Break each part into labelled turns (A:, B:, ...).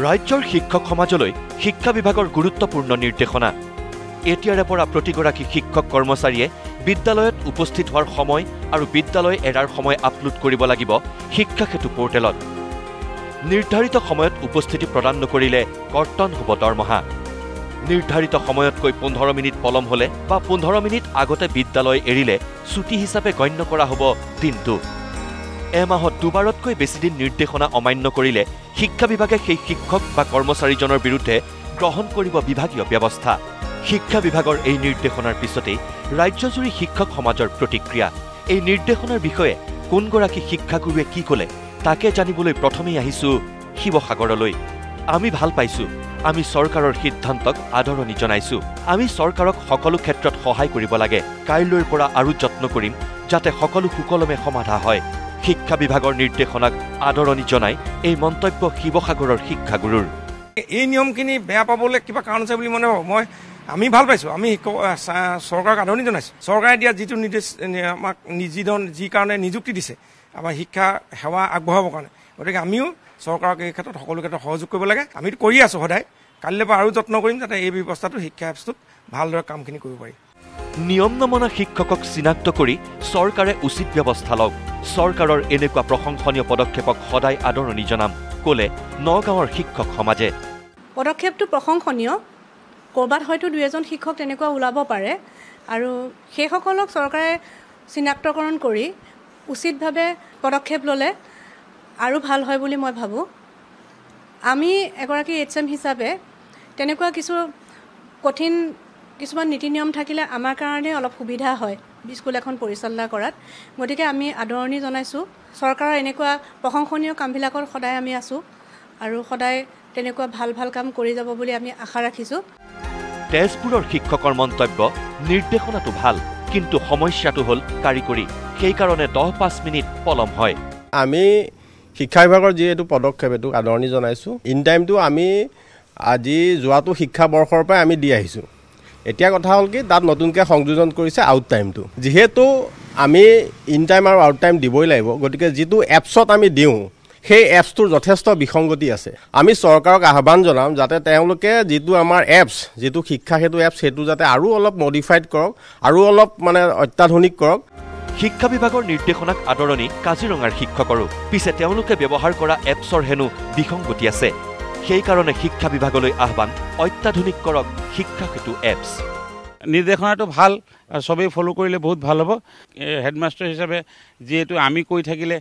A: ৰাজ্যৰ শিক্ষক সমাজলৈ শিক্ষা বিভাগৰ গুৰুত্বপূৰ্ণ নিৰ্দেশনা। এতিয়াৰে পৰা প্ৰতিগৰাকী শিক্ষক কৰ্মচাৰীয়ে বিদ্যালয়ত উপস্থিত হোৱাৰ সময় আৰু বিদ্যালয় এৰাৰ সময় আপলোড কৰিব লাগিব শিক্ষা সেতু পৰ্টেলত। নিৰ্ধাৰিত সময়ত উপস্থিতি প্ৰদান নকৰিলে কৰ্তন হ'ব দৰমহা। নিৰ্ধাৰিত সময়তকৈ 15 মিনিট পলম হ'লে বা 15 মিনিট আগতে বিদ্যালয় এৰিলে ছুটি হিচাপে গণ্য কৰা হ'ব দিনটো। এমাহত দুবাৰতকৈ বেছি দিন নিৰ্দেশনা অমান্য কৰিলে শিক্ষা বিভাগে সেই শিক্ষক বা কৰ্মচাৰীজনৰ বিৰুদ্ধে গ্ৰহণ কৰিব বিভাগীয় ব্যৱস্থা। শিক্ষা বিভাগৰ এই নিৰ্দেশনাৰ পিছতেই ৰাজ্যজুৰি শিক্ষক সমাজৰ প্ৰতিক্ৰিয়া। এই নিৰ্দেশনাৰ বিষয়ে কোনগৰাকী শিক্ষাগুৰুৱে কি ক'লে তাকে জানিবলৈ প্ৰথমেই আহিছো শিৱসাগৰলৈ। আমি ভাল পাইছো, আমি চৰকাৰৰ সিদ্ধান্তক আদৰণি জনাইছো। আমি চৰকাৰক সকলো ক্ষেত্ৰত সহায় কৰিব লাগে। কাইলৈৰ পৰা আৰু যত্ন কৰিম যাতে সকলো সুকলমে সমাধা হয়। শিক্ষা বিভাগৰ নিৰ্দেশনাক আদৰণি জনাই এই মন্তব্য শিৱসাগৰৰ শিক্ষাগুৰুৰ।
B: এই নিয়মখিনি বেয়া পাবলৈ কিবা কাৰণ আছে বুলি মনে ভাবোঁ। আমি ভাল পাইছোঁ, আমি চৰকাৰক আদৰণি জনাইছোঁ। চৰকাৰে দিয়া যিটো নিৰ্দেশ আমাক যি কাৰণে নিযুক্তি দিছে আমাৰ শিক্ষা সেৱা আগবঢ়াবৰ কাৰণে, গতিকে আমিও চৰকাৰক এই ক্ষেত্ৰত সকলো ক্ষেত্ৰত সহযোগ কৰিব লাগে। আমিতো কৰি আছোঁ সদায়। কালিলৈ পৰা আৰু যত্ন কৰিম যাতে এই ব্যৱস্থাটো শিক্ষা এপছটোত ভালদৰে কামখিনি কৰিব পাৰি।
A: নিয়ম নমনা শিক্ষকক চিনাক্ত কৰি চৰকাৰে উচিত ব্যৱস্থা লওক। চৰকাৰৰ এনেকুৱা প্ৰশংসনীয় পদক্ষেপক সদায় আদৰণি জনাম, ক'লে নগাঁৱৰ শিক্ষক সমাজে।
C: পদক্ষেপটো প্ৰশংসনীয়। ক'ৰবাত হয়তো 2-এজন শিক্ষক তেনেকুৱা ওলাব পাৰে, আৰু সেইসকলক চৰকাৰে চিনাক্তকৰণ কৰি উচিতভাৱে পদক্ষেপ ল'লে আৰু ভাল হয় বুলি মই ভাবোঁ। আমি এগৰাকী HM হিচাপে তেনেকুৱা কঠিন কিছুমান নীতি নিয়ম থাকিলে আমাৰ কাৰণে অলপ সুবিধা হয় স্কুল এখন পৰিচালনা কৰাত। গতিকে আমি আদৰণি জনাইছোঁ। চৰকাৰৰ এনেকুৱা প্ৰশংসনীয় কামবিলাকত সদায় আমি আছোঁ আৰু সদায় তেনেকুৱা ভাল ভাল কাম কৰি যাব বুলি আমি আশা ৰাখিছোঁ।
A: তেজপুৰৰ শিক্ষকৰ মন্তব্য, নিৰ্দেশনাটো ভাল, কিন্তু সমস্যাটো হ'ল কাৰিকৰী। সেইকাৰণে 10-5 মিনিট পলম হয়।
D: আমি শিক্ষা বিভাগৰ যি এইটো পদক্ষেপ এইটো আদৰণি জনাইছোঁ। ইন টাইমটো আমি আজি যোৱাটো শিক্ষাবৰ্ষৰ পৰাই আমি দি আহিছোঁ। এতিয়া কথা হ'ল কি, তাত নতুনকৈ সংযোজন কৰিছে আউট টাইমটো। যিহেতু আমি ইন টাইম আৰু আউট টাইম দিবই লাগিব, গতিকে যিটো এপছত আমি দিওঁ সেই এপছটোৰ যথেষ্ট বিসংগতি আছে। আমি চৰকাৰক আহ্বান জনাম যাতে তেওঁলোকে যিটো আমাৰ এপছ, যিটো শিক্ষা সেতু এপছ, সেইটো যাতে আৰু অলপ মডিফাইড কৰক, আৰু অলপ অত্যাধুনিক কৰক।
A: শিক্ষা বিভাগৰ নিৰ্দেশনাক আদৰণি কাজিৰঙাৰ শিক্ষকৰো। পিছে তেওঁলোকে ব্যৱহাৰ কৰা এপছৰ হেনো বিসংগতি আছে। সেইকাৰণে শিক্ষা বিভাগলৈ আহ্বান, অত্যাধুনিক কৰক শিক্ষা সেতু এপছ।
E: নিৰ্দেশনাটো ভাল আৰু চবেই ফ'ল' কৰিলে বহুত ভাল হ'ব। হেডমাষ্টাৰ হিচাপে যিহেতু আমি কৈ থাকিলে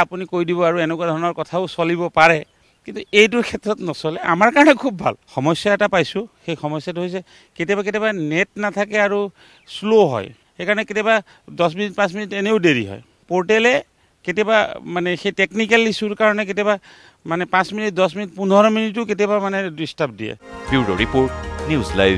E: আপুনি কৈ দিব আৰু এনেকুৱা ধৰণৰ কথাও চলিব পাৰে, কিন্তু এইটোৰ ক্ষেত্ৰত নচলে। আমাৰ কাৰণে খুব ভাল। সমস্যা এটা পাইছোঁ, সেই সমস্যাটো হৈছে কেতিয়াবা নেট নাথাকে আৰু শ্ল' হয়। সেইকাৰণে কেতিয়াবা 10 মিনিট 5 মিনিট এনেও দেৰি হয়। পৰ্টেলে কেতিয়াবা সেই টেকনিকেল ইছ্যুৰ কাৰণে কেতিয়াবা 5 মিনিট 10 মিনিট 15 মিনিটো কেতিয়াবা ডিষ্টাৰ্ব দিয়ে।
A: Bureau report, news live.